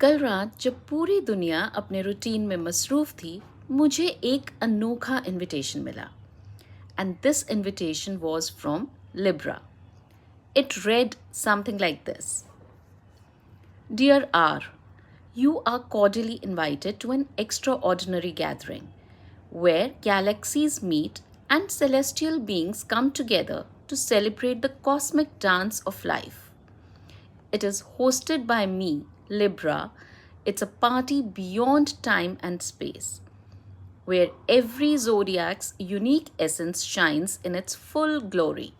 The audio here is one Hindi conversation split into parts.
कल रात जब पूरी दुनिया अपने रूटीन में मसरूफ थी, मुझे एक अनोखा इनविटेशन मिला. And this invitation was from Libra. It read something like this: Dear R, you are cordially invited to an extraordinary gathering where galaxies meet and celestial beings come together to celebrate the cosmic dance of life. It is hosted by me, Libra. It's a party beyond time and space, where every zodiac's unique essence shines in its full glory.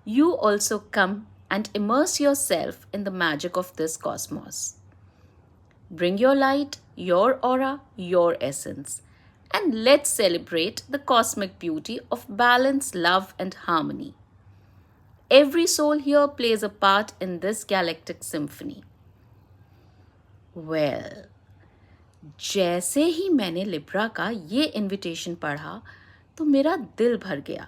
You also come and immerse yourself in the magic of this cosmos. Bring your light, your aura, your essence, and let's celebrate the cosmic beauty of balance, love, and harmony. Every soul here plays a part in this galactic symphony. Well, जैसे ही मैंने लिब्रा का ये इनविटेशन पढ़ा तो मेरा दिल भर गया.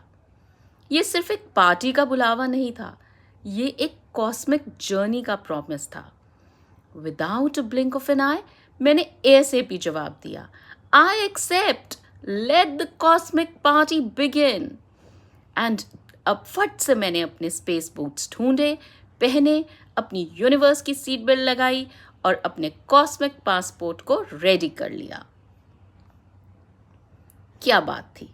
ये सिर्फ एक पार्टी का बुलावा नहीं था, ये एक कॉस्मिक जर्नी का प्रॉमिस था. Without a blink of an eye मैंने एएसएपी जवाब दिया. I accept, let the cosmic party begin. And अब फट से मैंने अपने स्पेस बूट्स ढूंढे, पहने, अपनी यूनिवर्स की सीट बेल्ट लगाई और अपने कॉस्मिक पासपोर्ट को रेडी कर लिया. क्या बात थी.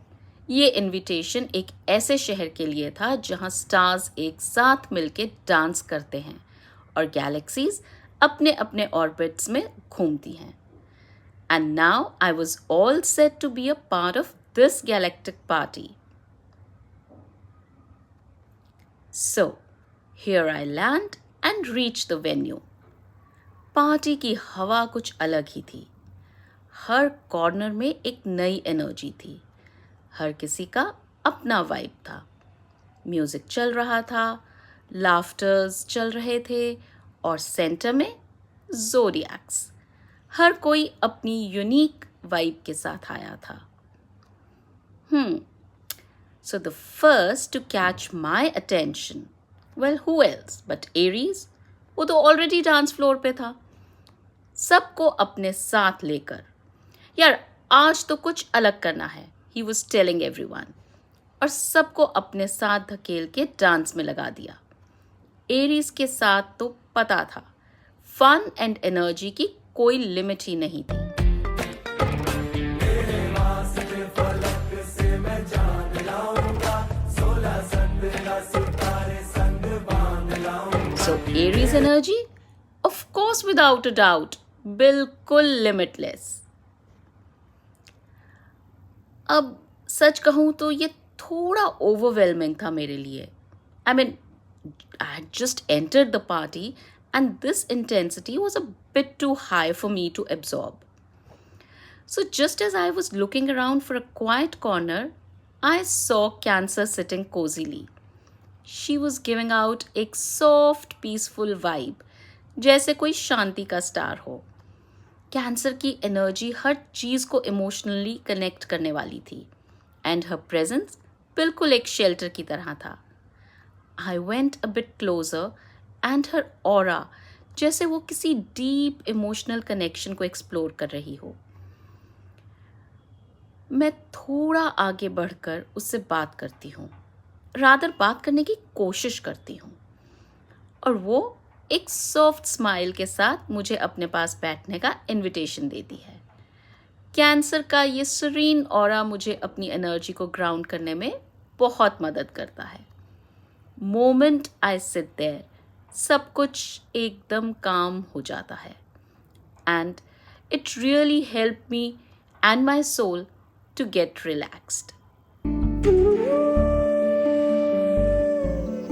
ये इनविटेशन एक ऐसे शहर के लिए था जहां स्टार्स एक साथ मिलके डांस करते हैं और गैलेक्सीज अपने अपने ऑर्बिट्स में घूमती हैं. And now I was all set to be a part of this galactic party. So, here I land and reach the venue. Party की हवा कुछ अलग ही थी. हर कॉर्नर में एक नई एनर्जी थी. हर किसी का अपना वाइब था. म्यूजिक चल रहा था, लाफ्टर्स चल रहे थे और सेंटर में ज़ोडिएक्स. हर कोई अपनी यूनिक वाइब के साथ आया था. So the first to catch my attention, well, who else but Aries? वो तो ऑलरेडी डांस फ्लोर पे था, सबको अपने साथ लेकर. यार, आज तो कुछ अलग करना है, he was telling everyone. और सबको अपने साथ धकेल के डांस में लगा दिया. एरीज के साथ तो पता था, फन एंड एनर्जी की कोई लिमिट ही नहीं थी. So Aries energy, of course, without a doubt, बिल्कुल limitless. अब सच कहूँ तो ये थोड़ा overwhelming था मेरे लिए. I mean, I had just entered the party and this intensity was a bit too high for me to absorb. So just as I was looking around for a quiet corner, I saw Cancer sitting cozily. She was giving out एक soft, peaceful vibe, जैसे कोई शांति का स्टार हो. कैंसर की एनर्जी हर चीज़ को इमोशनली कनेक्ट करने वाली थी एंड हर प्रेजेंस बिल्कुल एक शेल्टर की तरह था. I went a bit closer and her aura जैसे वो किसी डीप इमोशनल कनेक्शन को एक्सप्लोर कर रही हो. मैं थोड़ा आगे बढ़कर उससे बात करती हूँ, रादर बात करने की कोशिश करती हूँ, और वो एक सॉफ्ट स्माइल के साथ मुझे अपने पास बैठने का इनविटेशन देती है. कैंसर का ये सीरीन ऑरा मुझे अपनी एनर्जी को ग्राउंड करने में बहुत मदद करता है. मोमेंट आई सिट देयर, सब कुछ एकदम काम हो जाता है and it really help me and my soul to get relaxed.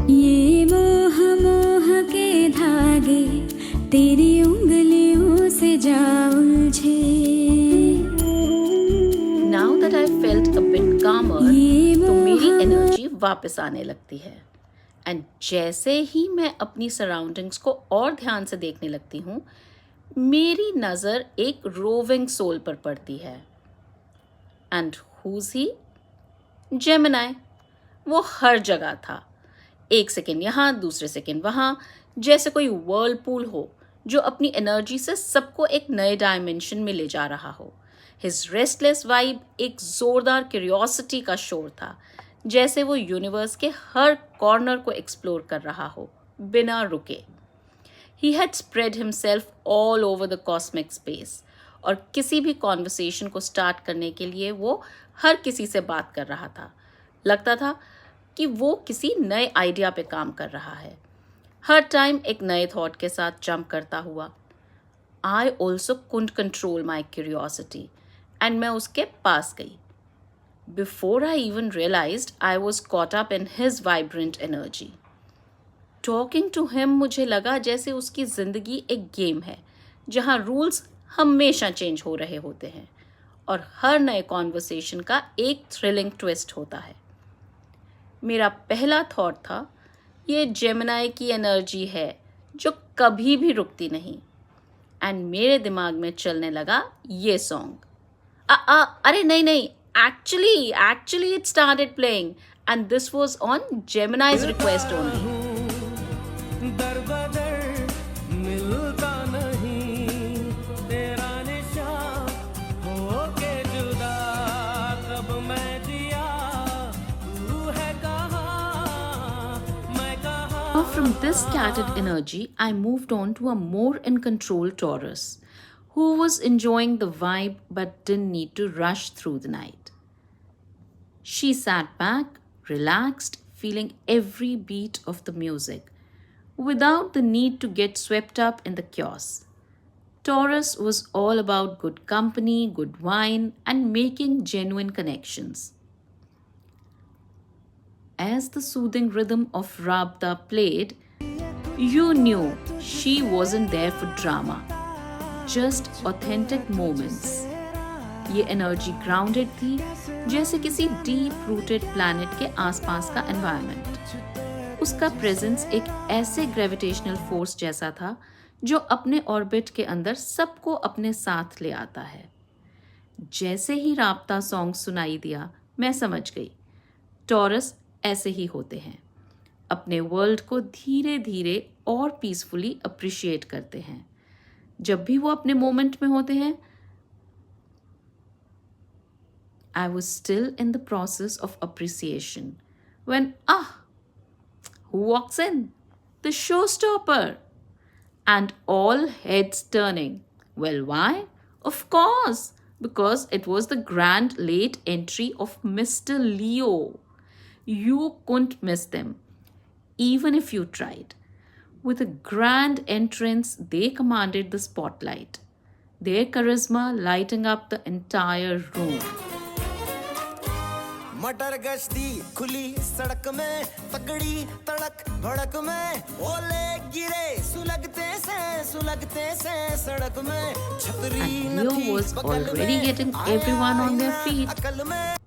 ये मोह मोह के धागे तेरी उंगलियों से जा उलझे. Now that I felt a bit calmer, तो मेरी एनर्जी वापस आने लगती है. एंड जैसे ही मैं अपनी सराउंडिंग्स को और ध्यान से देखने लगती हूँ, मेरी नज़र एक रोविंग सोल पर पड़ती है. And who's he? जेमिनी. वो हर जगह था, एक सेकेंड यहाँ, दूसरे सेकेंड वहाँ, जैसे कोई वर्लपूल हो जो अपनी एनर्जी से सबको एक नए डायमेंशन में ले जा रहा हो। हिज रेस्टलेस वाइब एक जोरदार क्यूरियोसिटी का शोर था, जैसे वो यूनिवर्स के हर कॉर्नर को एक्सप्लोर कर रहा हो बिना रुके। He had spread himself all over the cosmic space, और किसी भी कॉन्वर्सेशन को स्टार्ट करने के लिए वो हर किसी से बात कर रहा था। लगता था कि वो किसी नए आइडिया पे काम कर रहा है, हर टाइम एक नए थॉट के साथ जंप करता हुआ। I also couldn't control my curiosity and मैं उसके पास गई। Before I even realized I was caught up in his vibrant energy. Talking to him मुझे लगा जैसे उसकी ज़िंदगी एक गेम है जहाँ रूल्स हमेशा चेंज हो रहे होते हैं और हर नए कॉन्वर्सेशन का एक थ्रिलिंग ट्विस्ट होता है। मेरा पहला थॉट था, ये जेमिनाई की एनर्जी है जो कभी भी रुकती नहीं। एंड मेरे दिमाग में चलने लगा ये सॉन्ग। अरे नहीं, actually it started playing and this was on Gemini's request only. दर बदर मिलता नहीं, तेरा निशान होके जुदा, कब मैं जिया तू है कहाँ, मैं कहाँ। From this scattered energy, I moved on to a more in control Taurus, who was enjoying the vibe but didn't need to rush through the night. She sat back, relaxed, feeling every beat of the music, without the need to get swept up in the chaos. Taurus was all about good company, good wine, and making genuine connections. As the soothing rhythm of Rabda played, you knew she wasn't there for drama, just authentic moments. ये एनर्जी ग्राउंडेड थी, जैसे किसी डीप रूटेड प्लैनेट के आसपास का एनवायरनमेंट। उसका प्रेजेंस एक ऐसे ग्रेविटेशनल फोर्स जैसा था जो अपने ऑर्बिट के अंदर सबको अपने साथ ले आता है। जैसे ही राब्ता सॉन्ग सुनाई दिया, मैं समझ गई टॉरस ऐसे ही होते हैं, अपने वर्ल्ड को धीरे धीरे और पीसफुली अप्रिशिएट करते हैं। जब भी वो अपने मोमेंट में होते हैं, I was still in the process of appreciation when who walks in? The showstopper. And all heads turning. Well, why? Of course, because it was the grand late entry of Mr. Leo. You couldn't miss them, even if you tried. With a grand entrance, they commanded the spotlight, their charisma lighting up the entire room. मटर गश्ती खुली सड़क में, तगड़ी तड़क भड़क में, ओले गिरे सुलगते से सड़क में, छतरी And Leo was already getting everyone on their feet.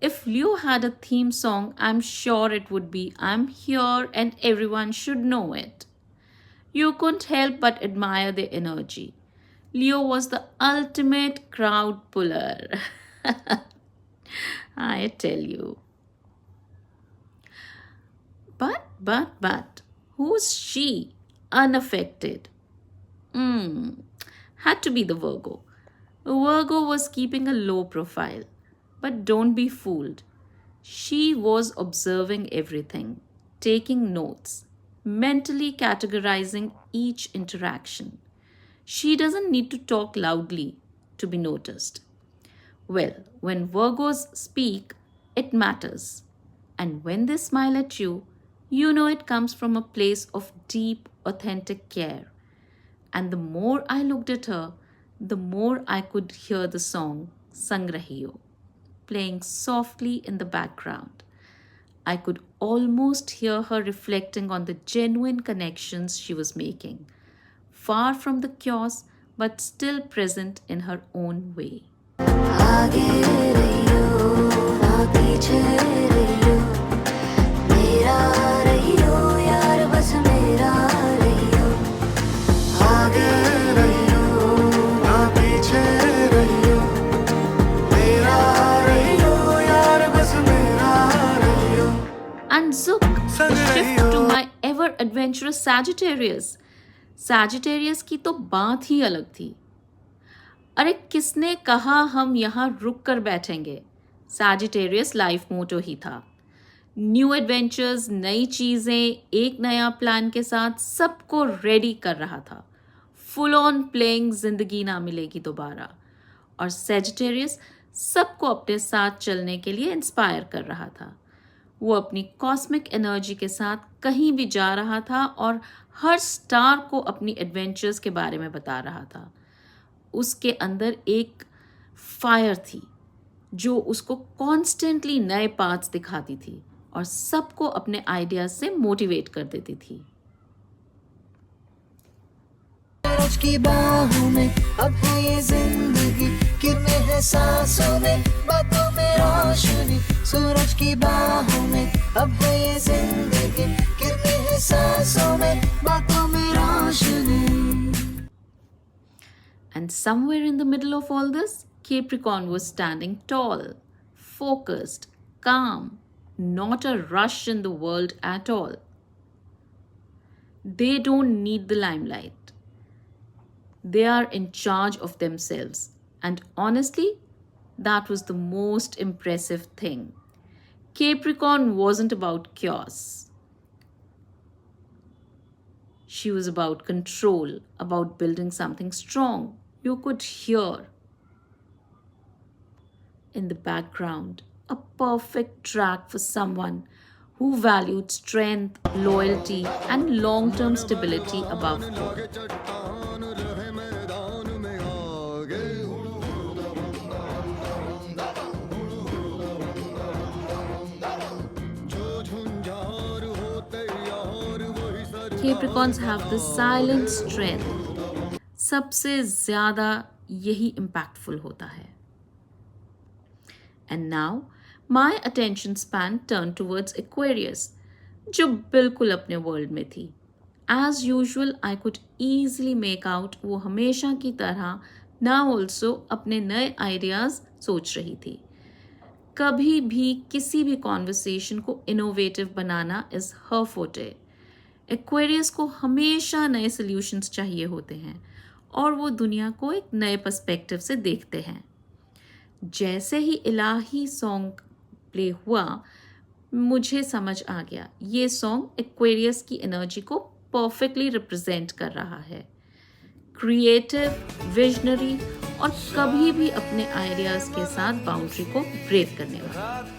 If Leo had a theme song, I'm sure it would be I'm Here and everyone should know it. You couldn't help but admire their energy. Leo was the ultimate crowd puller. I tell you. But, who's she? Unaffected. Had to be the Virgo. Virgo was keeping a low profile. But don't be fooled. She was observing everything, taking notes, mentally categorizing each interaction. She doesn't need to talk loudly to be noticed. Well, when Virgos speak, it matters. And when they smile at you, you know it comes from a place of deep, authentic care. And the more I looked at her, the more I could hear the song Sangrahiyo playing softly in the background. I could almost hear her reflecting on the genuine connections she was making, far from the chaos but still present in her own way. And zook, the shift to my ever adventurous Sagittarius. Sagittarius की तो बात ही अलग थी। अरे किसने कहा हम यहाँ रुक कर बैठेंगे? सैजिटेरियस लाइफ मोटो ही था। न्यू एडवेंचर्स, नई चीज़ें, एक नया प्लान के साथ सबको रेडी कर रहा था। फुल ऑन प्लेइंग जिंदगी ना मिलेगी दोबारा। और सैजिटेरियस सबको अपने साथ चलने के लिए इंस्पायर कर रहा था। वो अपनी कॉस्मिक एनर्जी के साथ कहीं भी जा रहा था और हर स्टार को अपनी एडवेंचर्स के बारे में बता रहा था। उसके अंदर एक फायर थी जो उसको कॉन्स्टेंटली नए पाथ्स दिखाती थी और सबको अपने आइडियाज से मोटिवेट कर देती थी। सूरज की बाहों में अब है ये जिंदगी, किरणें हैं सांसों में, बातों में रोशनी। सूरज की बाहों में अब है ये जिंदगी, किरणें हैं सांसों में, बातों में रोशनी। And somewhere in the middle of all this, Capricorn was standing tall, focused, calm, not a rush in the world at all. They don't need the limelight. They are in charge of themselves. And honestly, that was the most impressive thing. Capricorn wasn't about chaos. She was about control, about building something strong. You could hear in the background a perfect track for someone who valued strength, loyalty, and long term stability above all. Capricorns have this silent strength. सबसे ज़्यादा यही impactful होता है. And now, my attention span turned towards Aquarius, जो बिल्कुल अपने वर्ल्ड में थी. As usual, I could easily make out वो हमेशा की तरह now also अपने नए आइडियाज़ सोच रही थी. कभी भी किसी भी कॉन्वर्सेशन को इनोवेटिव बनाना इज़ हर फोटे. एक्वेरियस को हमेशा नए सॉल्यूशंस चाहिए होते हैं और वो दुनिया को एक नए पर्सपेक्टिव से देखते हैं. जैसे ही इलाही सॉन्ग प्ले हुआ, मुझे समझ आ गया ये सॉन्ग एक्वेरियस की एनर्जी को परफेक्टली रिप्रेजेंट कर रहा है. क्रिएटिव, विजनरी और कभी भी अपने आइडियाज़ के साथ बाउंड्री को ब्रेक करने वाला.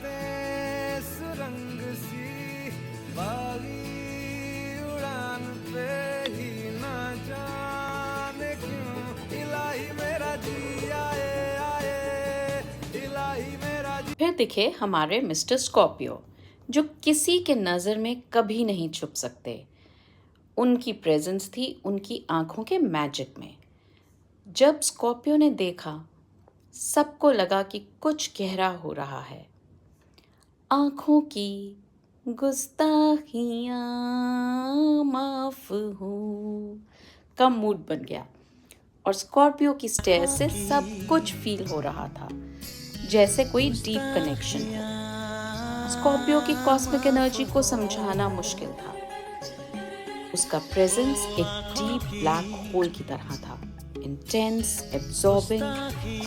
फिर दिखे हमारे मिस्टर स्कॉर्पियो, जो किसी के नज़र में कभी नहीं छुप सकते. उनकी प्रेजेंस थी उनकी आंखों के मैजिक में. जब स्कॉर्पियो ने देखा, सबको लगा कि कुछ गहरा हो रहा है. आंखों की गुस्ताखियाँ माफ हो का मूड बन गया और स्कॉर्पियो की स्टेयर से सब कुछ फील हो रहा था, जैसे कोई डीप कनेक्शन हो. स्कॉर्पियो की कॉस्मिक एनर्जी को समझाना मुश्किल था. उसका प्रेजेंस एक डीप ब्लैक होल की तरह था, इंटेंस, एब्जॉर्बिंग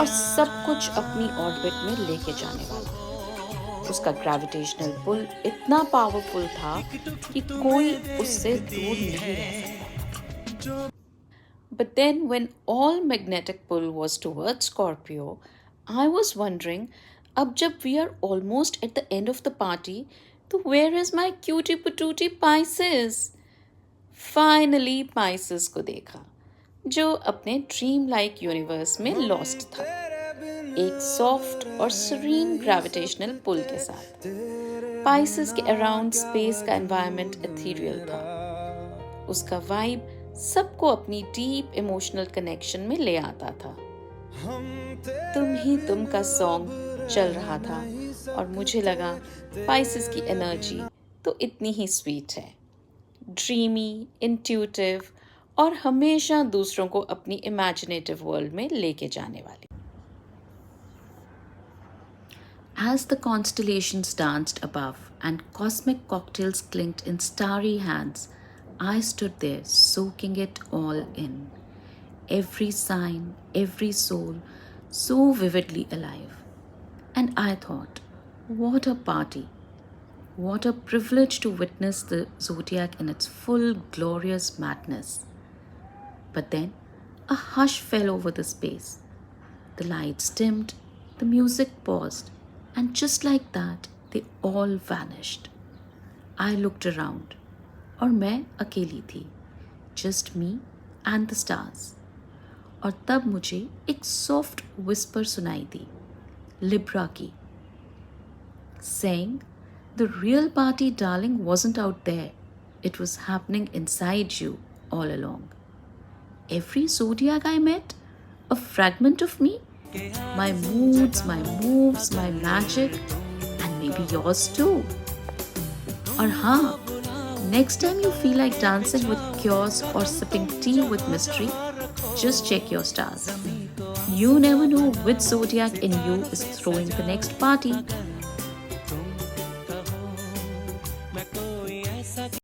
और सब कुछ अपनी ऑर्बिट में लेके जाने वाला. उसका ग्रेविटेशनल पुल इतना पावरफुल था कि कोई उससे दूर नहीं रह सकता. But then when all magnetic pull was towards Scorpio, I was wondering, अब जब we are almost at the end of the party, तो where is my cutie patootie Pisces? Finally Pisces को देखा, जो अपने ड्रीम लाइक यूनिवर्स में लॉस्ट था, एक सॉफ्ट और सीरीन ग्रेविटेशनल पुल के साथ. Pisces के अराउंड स्पेस का एनवायरनमेंट एथीरियल था. उसका वाइब सबको अपनी डीप इमोशनल कनेक्शन में ले आता था. तुम ही तुम का सॉन्ग चल रहा था और मुझे लगा पाइसेस की एनर्जी तो इतनी ही स्वीट है, ड्रीमी, इंट्यूटिव और हमेशा दूसरों को अपनी इमेजिनेटिव वर्ल्ड में लेके जाने वाली. As the constellations danced above and cosmic cocktails clinked in starry hands, I stood there soaking it all in. Every sign, every soul, so vividly alive. And I thought, what a party! What a privilege to witness the zodiac in its full glorious madness. But then a hush fell over the space. The lights dimmed, the music paused, and just like that, they all vanished. I looked around, और मैं अकेली थी, just me and the stars. और तब मुझे एक सॉफ्ट विस्पर सुनाई दी, लिब्रा की, saying, the real party, darling, wasn't out there. It was happening inside you all along. Every zodiac I met, a fragment of me, my moods, my moves, my magic, and maybe yours too. Or हाँ, next time you feel like dancing with chaos or sipping tea with mystery, just check your stars. You never know which zodiac in you is throwing the next party.